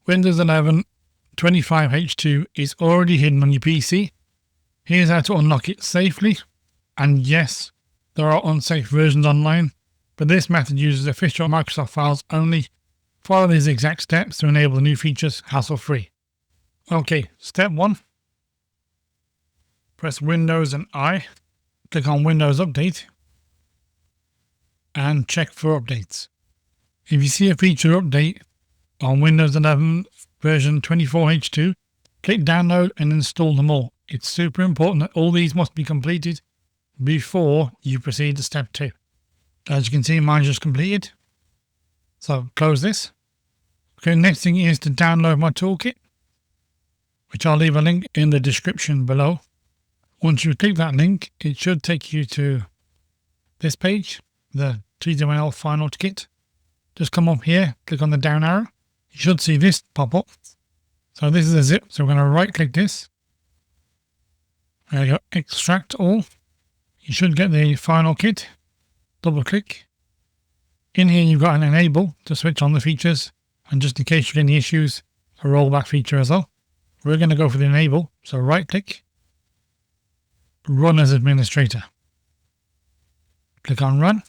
Windows 11 25H2 is already hidden on your PC. Here's how to unlock it safely. And yes, there are unsafe versions online, but this method uses official Microsoft files only. Follow these exact steps to enable the new features hassle-free. Okay, step 1. Press Windows and I. Click on Windows Update and check for updates. If you see a feature update on Windows 11 version 24H2, click Download and install them all. It's super important that all these must be completed before you proceed to step 2. As you can see, mine just completed. So close this. Okay, next thing is to download my toolkit, which I'll leave a link in the description below. Once you click that link, it should take you to this page, the TWL final kit. Just come up here, click on the down arrow. You should see this pop up. So this is a zip, so we're going to right click this. There you go, extract all. You should get the final kit. Double click. In here you've got an enable to switch on the features, and just in case you get any issues, a rollback feature as well. We're going to go for the enable, so right click, run as administrator. Click on run.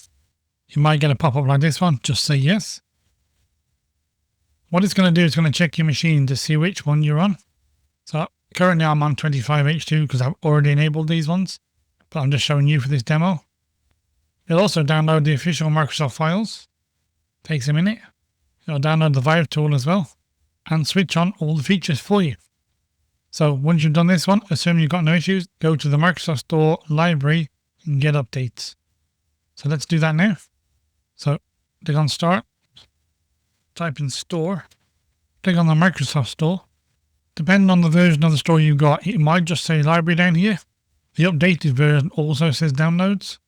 You might get a pop-up like this one, just say yes. What it's going to do is going to check your machine to see which one you're on. So currently I'm on 25H2 because I've already enabled these ones, but I'm just showing you for this demo. It'll also download the official Microsoft files. Takes a minute. It'll download the Vive tool as well and switch on all the features for you. So once you've done this one, assuming you've got no issues, go to the Microsoft Store library and get updates. So let's do that now. So click on Start, type in Store, click on the Microsoft Store. Depending on the version of the store you've got, it might just say Library down here. The updated version also says Downloads.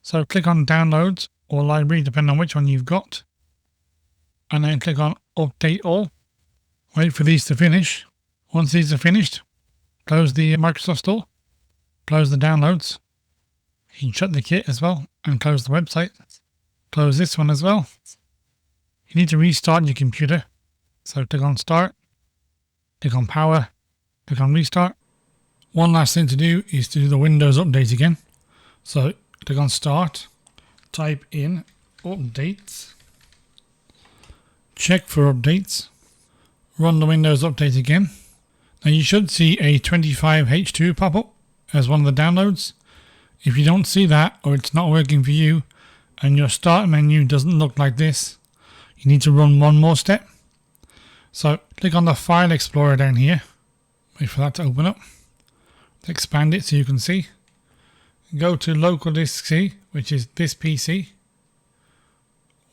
So click on Downloads or Library, depending on which one you've got. And then click on Update All. Wait for these to finish. Once these are finished, close the Microsoft Store, close the downloads. You can shut the kit as well and close the website. Close this one as well. You need to restart your computer. So click on Start, click on Power, click on Restart. One last thing to do is to do the Windows update again. So click on Start, type in Updates, check for updates, run the Windows update again. Now you should see a 25H2 pop up as one of the downloads. If you don't see that, or it's not working for you and your start menu doesn't look like this, you need to run one more step. So click on the File Explorer down here. Wait for that to open up. Expand it so you can see. Go to Local Disk C, which is this PC,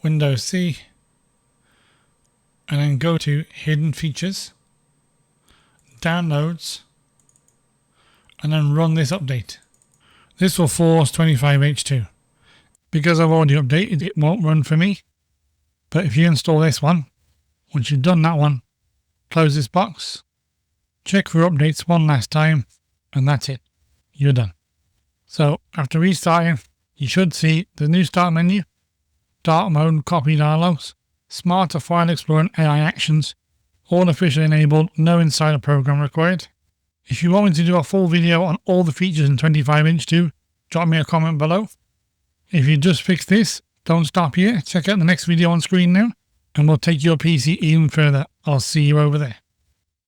Windows C, and then go to Hidden Features, Downloads, and then run this update. This will force 25H2. Because I've already updated, it won't run for me. But if you install this one, once you've done that one, close this box, check for updates one last time, and that's it. You're done. So after restarting, you should see the new start menu, dark mode, copy dialogues, smarter file explorer and AI actions, all officially enabled, no insider program required. If you want me to do a full video on all the features in 25H2, drop me a comment below. If you just fixed this, don't stop here. Check out the next video on screen now, and we'll take your PC even further. I'll see you over there.